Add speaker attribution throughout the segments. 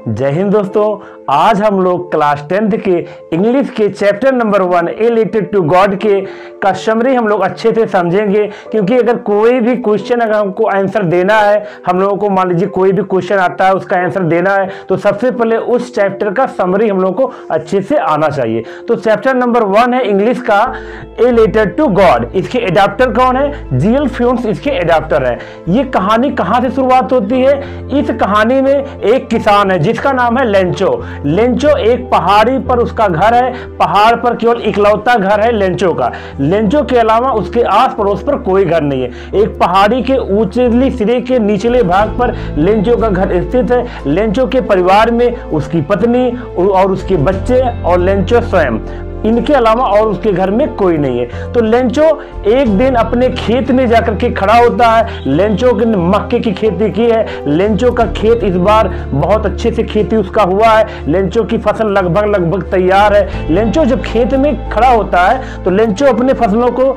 Speaker 1: जय हिंद दोस्तों, आज हम लोग क्लास 10th के इंग्लिश के chapter number 1 a letter to God के का समरी हम लोग अच्छे से समझेंगे। क्योंकि अगर कोई भी क्वेश्चन अगर हमको आंसर देना है, हम लोगों को मान लीजिए कोई भी क्वेश्चन आता है उसका आंसर देना है, तो सबसे पहले उस चैप्टर का समरी हम लोग को अच्छे से आना चाहिए। तो चैप्टर नंबर 1 है इंग्लिश का ए लेटर टू गॉड। इसके एडाप्टर कौन है? जीएल फ्यून्स इसके एडाप्टर है। ये कहानी कहाँ से शुरुआत होती है? इस कहानी में एक किसान है जिसका नाम है लेंचो। लेंचो एक पहाड़ी पर उसका घर है, पहाड़ पर केवल इकलौता घर है लेंचो का। लेंचो के अलावा उसके आस पड़ोस पर कोई घर नहीं है। एक पहाड़ी के ऊंचली सिरे के निचले भाग पर लेंचो का घर स्थित है। लेंचो के परिवार में उसकी पत्नी और उसके बच्चे और लेंचो स्वयं, इनके अलावा और उसके घर में कोई नहीं है। तो लेंचो एक दिन अपने खेत में जाकर के खड़ा होता है। लेंचो ने मक्के की खेती की है। लेंचो का खेत इस बार बहुत अच्छे से खेती उसका हुआ है। लेंचो की फसल लगभग तैयार है। लेंचो जब खेत में खड़ा होता है तो लेंचो अपने फसलों को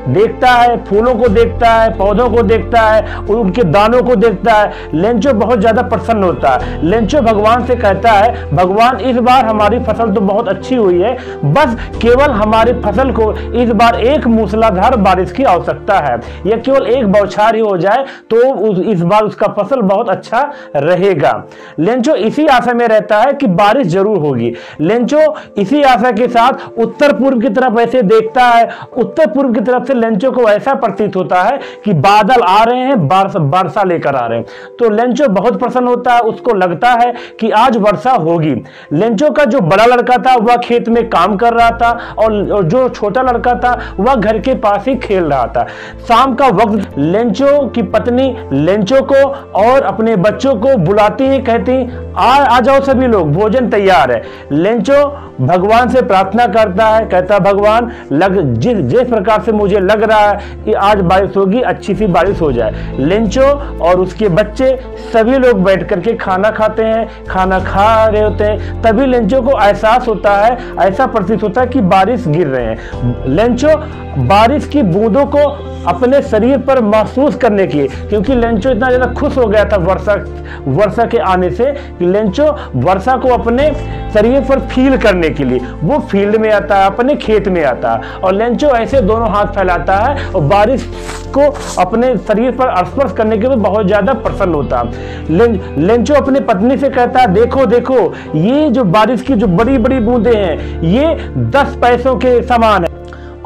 Speaker 1: देखता है, फूलों को देखता है, पौधों को देखता है, उनके दानों को देखता है। लेंचो बहुत ज्यादा प्रसन्न होता है। लेंचो भगवान से कहता है, भगवान इस बार हमारी फसल तो बहुत अच्छी हुई है, बस केवल हमारी फसल को इस बार एक मूसलाधार बारिश की आवश्यकता है। यह केवल एक बौछार ही हो जाए तो इस बार उसका फसल बहुत अच्छा रहेगा। लेंचो इसी आशा में रहता है कि बारिश जरूर होगी। लेंचो इसी आशा के साथ उत्तर पूर्व की तरफ ऐसे देखता है। उत्तर पूर्व की तरफ से लेंचो को ऐसा प्रतीत होता है कि बादल आ रहे हैं, वर्षा लेकर आ रहे हैं। तो लेंचो बहुत प्रसन्न होता है, उसको लगता है कि आज वर्षा होगी। लेंचो का जो बड़ा लड़का था वह खेत में काम कर रहा था और जो छोटा लड़का था वह घर के पास ही खेल रहा था। शाम का वक्त लेंचो की पत्नी लेंचो को और अपने बच्चों को बुलाती है, कहती आ जाओ सभी लोग, भोजन तैयार है। लेंचो भगवान से प्रार्थना करता है, कहता भगवान जिस प्रकार से मुझे लग रहा है कि आज बारिश होगी, अच्छी सी बारिश हो जाए। लेंचो और उसके बच्चे सभी लोग बैठ करके खाना खाते हैं। खाना खा रहे होते हैं, तभी लेंचो को एहसास होता है, ऐसा प्रतीत होता है कि बारिश गिर रहे हैं। लेंचो बारिश की बूंदों को अपने शरीर पर महसूस करने की, क्योंकि लेंचो इतना ज्यादा खुश हो गया था वर्षा के आने से कि लेंचो वर्षा को अपने शरीर पर फील करने के लिए वो फील्ड में आता है, अपने खेत में आता है और लेंचो ऐसे दोनों हाथ फैलाता है और बारिश को अपने शरीर पर स्पर्श करने के लिए बहुत ज्यादा प्रसन्न होता है। लेंचो अपनी पत्नी से कहता है, देखो देखो ये जो बारिश की जो बड़ी बड़ी बूंदें हैं ये 10 पैसों के समान है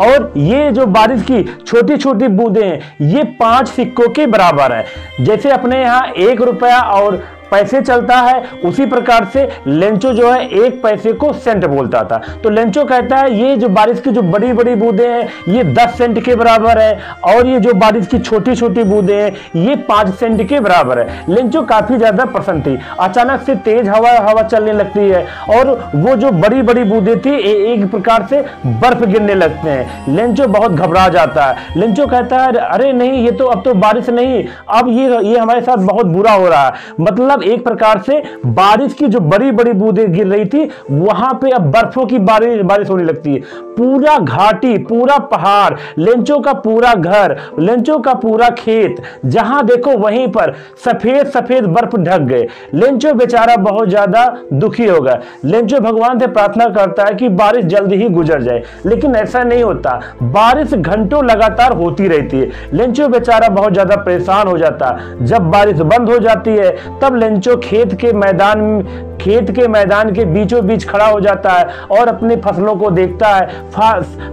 Speaker 1: और ये जो बारिश की छोटी छोटी बूंदें हैं ये 5 सिक्कों के बराबर है। जैसे अपने यहाँ 1 रुपया और पैसे चलता है, उसी प्रकार से लेंचो जो है 1 पैसे को सेंट बोलता था। तो लेंचो कहता है ये जो बारिश की जो बड़ी बड़ी बूंदें हैं ये 10 सेंट के बराबर है और ये जो बारिश की छोटी छोटी बूंदें हैं ये 5 सेंट के बराबर है। लेंचो काफी ज्यादा प्रसन्न थी। अचानक से तेज हवा चलने लगती है और वो जो बड़ी बड़ी बूंदें थी एक प्रकार से बर्फ गिरने लगते हैं। लेंचो बहुत घबरा जाता है। लेंचो कहता है, अरे नहीं, ये तो अब तो बारिश नहीं, अब ये हमारे साथ बहुत बुरा हो रहा है। मतलब एक प्रकार से बारिश की जो बड़ी बड़ी बूंदें गिर रही थी वहां पे अब बर्फों की बारिश होने लगती है। पूरा घाटी, पूरा पहाड़, लेंचो का पूरा घर, लेंचो का पूरा खेत, जहां देखो वहीं पर सफेद सफेद बर्फ ढक गए। लेंचो बेचारा बहुत ज्यादा दुखी हो गया। लेंचो भगवान से प्रार्थना करता है कि बारिश जल्दी ही गुजर जाए, लेकिन ऐसा नहीं होता। बारिश घंटों लगातार होती रहती है। लेंचो बेचारा बहुत ज्यादा परेशान हो जाता। जब बारिश बंद हो जाती है तब लेंचो खेत के मैदान के बीचों बीच खड़ा हो जाता है और अपनी फसलों को देखता है।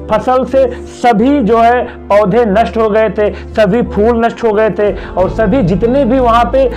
Speaker 1: फसल से सभी जो है पौधे नष्ट हो गए थे, सभी फूल नष्ट हो गए थे और सभी जितने भी वहां पे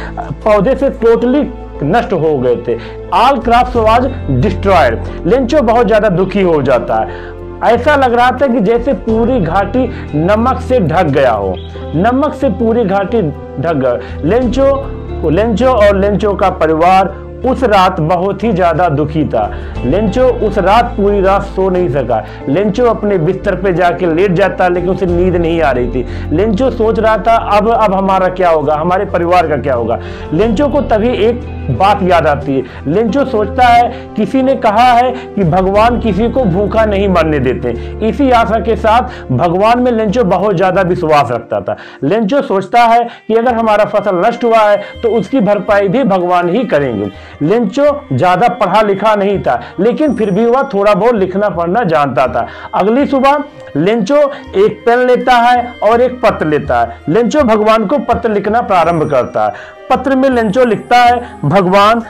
Speaker 1: पौधे से टोटली नष्ट हो गए थे। All crops was destroyed. Lencho बहुत ज्यादा दुखी हो जाता है। ऐसा लग रहा था कि जैसे पूरी घाटी नमक से ढक गया हो, नमक से पूरी घाटी ढक गया। लेंचो और लेंचो का परिवार उस रात बहुत ही ज्यादा दुखी था। लेंचो उस रात पूरी रात सो नहीं सका। लेंचो अपने बिस्तर पे जाके लेट जाता, लेकिन उसे नींद नहीं आ रही थी। लेंचो सोच रहा था अब हमारा क्या होगा, हमारे परिवार का क्या होगा। लेंचो को तभी एक बात याद आती है। लेंचो सोचता है किसी ने कहा है कि भगवान किसी को भूखा नहीं मरने देते। इसी आशा के साथ भगवान में लेंचो बहुत ज्यादा विश्वास रखता था। लेंचो सोचता है कि अगर हमारा फसल नष्ट हुआ है तो उसकी भरपाई भी भगवान ही करेंगे। लेंचो ज्यादा पढ़ा लिखा नहीं था, लेकिन फिर भी वह थोड़ा बहुत लिखना पढ़ना जानता था। अगली सुबह लेंचो एक पेन लेता है और एक पत्र लेता है। लेंचो भगवान को पत्र लिखना प्रारंभ करता है। पत्र में लेंचो लिखता है, भगवान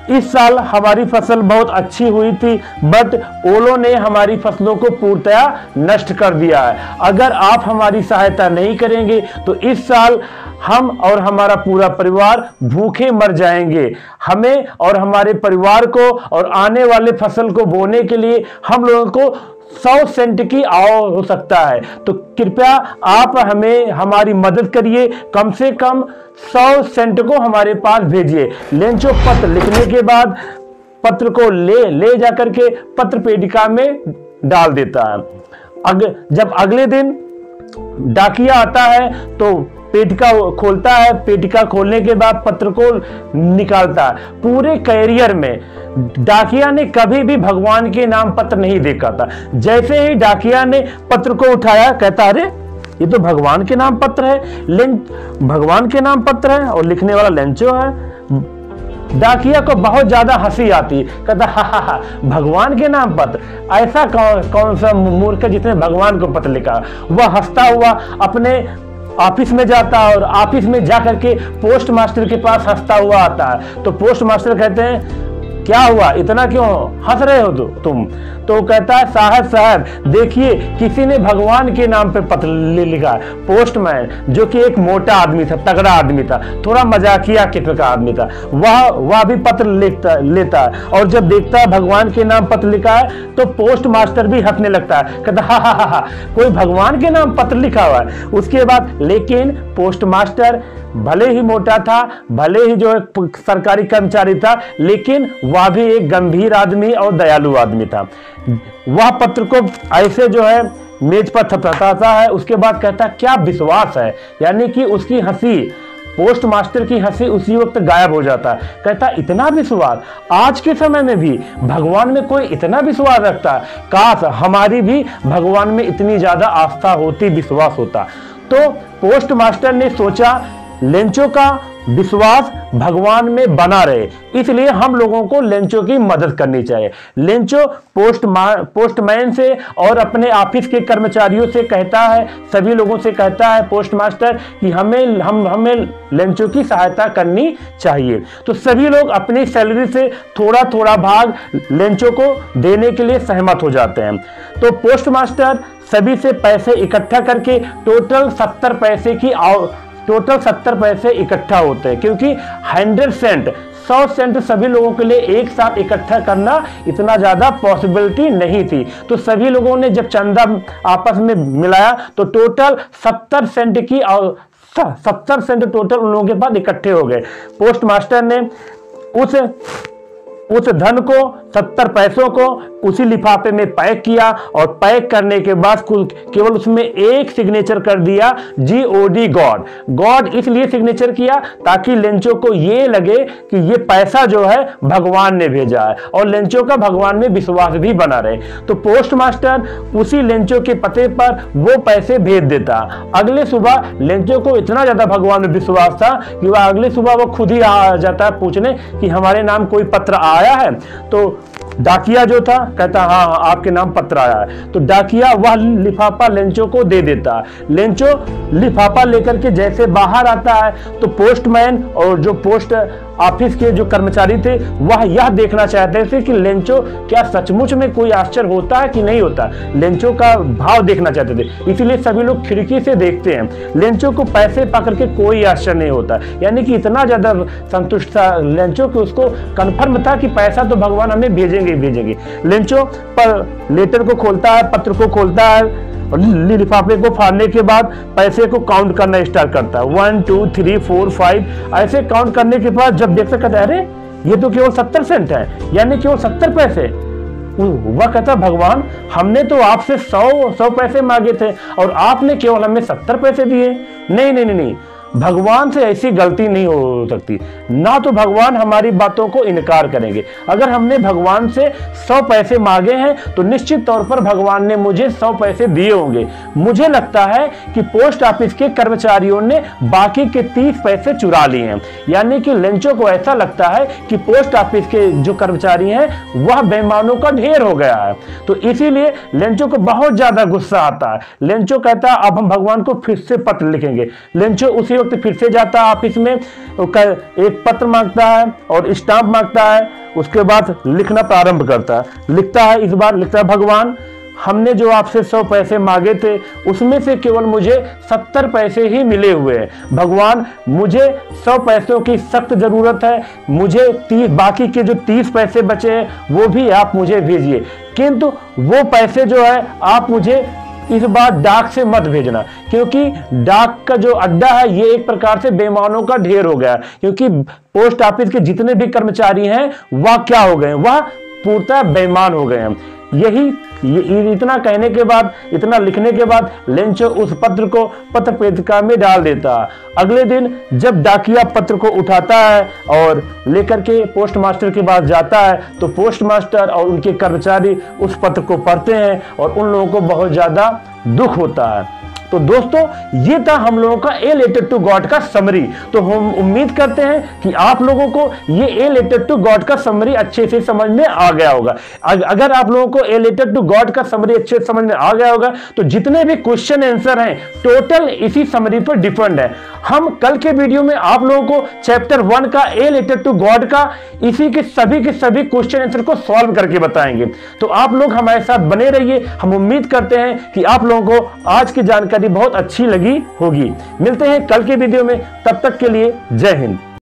Speaker 1: इस साल हमारी फसल बहुत अच्छी हुई थी, बट ओलों ने हमारी फसलों को पूर्णतया नष्ट कर दिया है। अगर आप हमारी सहायता नहीं करेंगे तो इस साल हम और हमारा पूरा परिवार भूखे मर जाएंगे। हमें और हमारे परिवार को और आने वाले फसल को बोने के लिए हम लोगों को 100 सेंट की आवश्यकता हो सकता है। तो कृपया आप हमें हमारी मदद करिए, कम से कम 100 सेंट को हमारे पास भेजिए। लेंचो पत्र लिखने के बाद पत्र को ले जाकर के पत्र पेटिका में डाल देता है। जब अगले दिन डाकिया आता है तो पेटिका खोलता है। पेटिका खोलने के बाद पत्र को निकालता है। पूरे करियर में डाकिया ने कभी भी भगवान के नाम पत्र नहीं देखा था। जैसे ही डाकिया ने पत्र को उठाया, कहता अरे ये तो भगवान के नाम पत्र है। भगवान के नाम पत्र है और लिखने वाला लेंचो है। डाकिया को बहुत ज्यादा हंसी आती, कहता हा भगवान के नाम पत्र, ऐसा कौन सा मूर्ख है जिसने भगवान को पत्र लिखा। वह हंसता हुआ अपने ऑफिस में जाता है और ऑफिस में जाकर के पोस्ट मास्टर के पास हंसता हुआ आता है। तो पोस्ट मास्टर कहते हैं क्या हुआ, इतना क्यों हंस रहे हो तुम? तो कहता है साहब देखिए किसी ने भगवान के नाम पे पत्र लिखा। पोस्टमैन जो कि एक मोटा आदमी था, तगड़ा आदमी था, थोड़ा मजाकिया किस्म का आदमी था, वह भी पत्र लेता है और जब देखता है भगवान के नाम पत्र लिखा है तो पोस्ट मास्टर भी हंसने लगता है, कहता हा कोई भगवान के नाम पत्र लिखा हुआ है। उसके बाद लेकिन पोस्ट मास्टर भले ही मोटा था, भले ही जो है सरकारी कर्मचारी था, लेकिन वह भी एक गंभीर आदमी और दयालु आदमी था। वह पत्र को ऐसे जो है मेज पर थपथपाता है। उसके बाद कहता है क्या विश्वास है, यानी कि उसकी हंसी, पोस्ट मास्टर की हंसी उसी वक्त गायब हो जाता है। कहता इतना विश्वास, आज के समय में भी भगवान में कोई इतना विश्वास रखता है, काश हमारी भी भगवान में इतनी ज्यादा आस्था होती, विश्वास होता। तो पोस्ट मास्टर ने सोचा लेंचो का विश्वास भगवान में बना रहे, इसलिए हम लोगों को लेंचो की मदद करनी चाहिए। लेंचो पोस्टमैन से और अपने ऑफिस के कर्मचारियों से कहता है, सभी लोगों से कहता है पोस्ट मास्टर कि हमें लेंचो की सहायता करनी चाहिए। तो सभी लोग अपनी सैलरी से थोड़ा थोड़ा भाग लेंचो को देने के लिए सहमत हो जाते हैं। तो पोस्ट मास्टर सभी से पैसे इकट्ठा करके टोटल 70 पैसे इकट्ठा होते हैं, क्योंकि 100 सेंट सभी लोगों के लिए एक साथ इकट्ठा करना इतना ज्यादा पॉसिबिलिटी नहीं थी। तो सभी लोगों ने जब चंदा आपस में मिलाया तो टोटल 70 सेंट टोटल उन लोगों के पास इकट्ठे हो गए। पोस्ट मास्टर ने उस धन को, 70 पैसों को उसी लिफाफे में पैक किया और पैक करने के बाद केवल उसमें एक सिग्नेचर कर दिया, GOD गॉड। इसलिए सिग्नेचर किया ताकि लेंचो को ये लगे कि ये पैसा जो है भगवान ने भेजा है और लेंचो का भगवान में विश्वास भी बना रहे। तो पोस्ट मास्टर उसी लेंचो के पते पर वो पैसे भेज देता। अगले सुबह लेंचो को इतना ज्यादा भगवान में विश्वास था कि वह अगले सुबह वो खुद ही आ जाता है पूछने कि हमारे नाम कोई पत्र आया है। तो डाकिया जो था कहता हाँ आपके नाम पत्र आया है। तो डाकिया वह लिफाफा लेंचो को दे देता। लेंचो लिफाफा लेकर के जैसे बाहर आता है तो पोस्टमैन और जो पोस्ट ऑफिस के जो कर्मचारी थे वह यह देखना चाहते थे कि लेंचो क्या सचमुच में कोई आश्चर्य होता है कि नहीं होता। लेंचो का भाव देखना चाहते थे, इसीलिए सभी लोग खिड़की से देखते हैं। लेंचो को पैसे पकड़ के कोई आश्चर्य नहीं होता, यानी कि इतना ज्यादा संतुष्ट था लेंचो कि उसको कन्फर्म था कि पैसा तो भगवान हमें भेजेंगे। लेंचो पर लेटर को खोलता है, पत्र को खोलता है और लिफाफे को फाड़ने के बाद पैसे को काउंट करना स्टार्ट करता है। 1 2 3 4 5 ऐसे काउंट करने के बाद जब देखता कहता है अरे ये तो केवल 70 सेंट है, यानी केवल 70 पैसे। वह कहता भगवान हमने तो आपसे 100 पैसे मांगे थे और आपने केवल हमें 70 पैसे दिए। नहीं नहीं नहीं नहीं, भगवान से ऐसी गलती नहीं हो सकती। ना तो भगवान हमारी बातों को इनकार करेंगे। अगर हमने भगवान से 100 पैसे मांगे हैं तो निश्चित तौर पर भगवान ने मुझे 100 पैसे दिए होंगे। मुझे लगता है कि पोस्ट ऑफिस के कर्मचारियों ने बाकी के 30 पैसे चुरा लिए हैं। यानी कि लेंचो को ऐसा लगता है कि पोस्ट ऑफिस के जो कर्मचारी हैं वह बेईमानों का ढेर हो गया है। तो इसीलिए लेंचो को बहुत ज्यादा गुस्सा आता है। लेंचो कहता है अब हम भगवान को फिर से पत्र लिखेंगे। लेंचो उसी वक्त फिर से जाता है ऑफिस में, एक पत्र मांगता है और स्टाम्प मांगता है। उसके बाद लिखना प्रारंभ करता है। लिखता है, इस बार लिखता है भगवान हमने जो आपसे 100 पैसे मांगे थे उसमें से केवल मुझे 70 पैसे ही मिले हुए हैं। भगवान मुझे 100 पैसों की सख्त जरूरत है। मुझे बाकी के जो 30 पैसे बचे हैं वो भी आप मुझे भेजिए, किंतु वो पैसे जो है आप मुझे इस बार डाक से मत भेजना, क्योंकि डाक का जो अड्डा है ये एक प्रकार से बेईमानों का ढेर हो गया। क्योंकि पोस्ट ऑफिस के जितने भी कर्मचारी हैं वह क्या हो गए, वह पूर्णतः बेईमान हो गए हैं। इतना कहने के बाद, इतना लिखने के बाद लेंचो उस पत्र को पत्र पेटिका में डाल देता है। अगले दिन जब डाकिया पत्र को उठाता है और लेकर के पोस्ट मास्टर के पास जाता है तो पोस्ट मास्टर और उनके कर्मचारी उस पत्र को पढ़ते हैं और उन लोगों को बहुत ज्यादा दुख होता है। तो दोस्तों ये था हम लोगों का ए लेटर टू गॉड का समरी। तो हम उम्मीद करते हैं कि आप लोगों को ये ए लेटर टू गॉड का समरी अच्छे से समझ में आ गया होगा। अगर आप लोगों को ए लेटर टू गॉड का समरी अच्छे से समझ में आ गया होगा तो जितने भी क्वेश्चन आंसर हैं टोटल इसी समरी पर डिपेंड है। हम कल के वीडियो में आप लोगों को चैप्टर 1 का ए लेटर टू गॉड का इसी के सभी क्वेश्चन आंसर को सॉल्व करके बताएंगे। तो आप लोग हमारे साथ बने रहिए। हम उम्मीद करते हैं कि आप लोगों को आज की जानकारी बहुत अच्छी लगी होगी। मिलते हैं कल के वीडियो में, तब तक के लिए जय हिंद।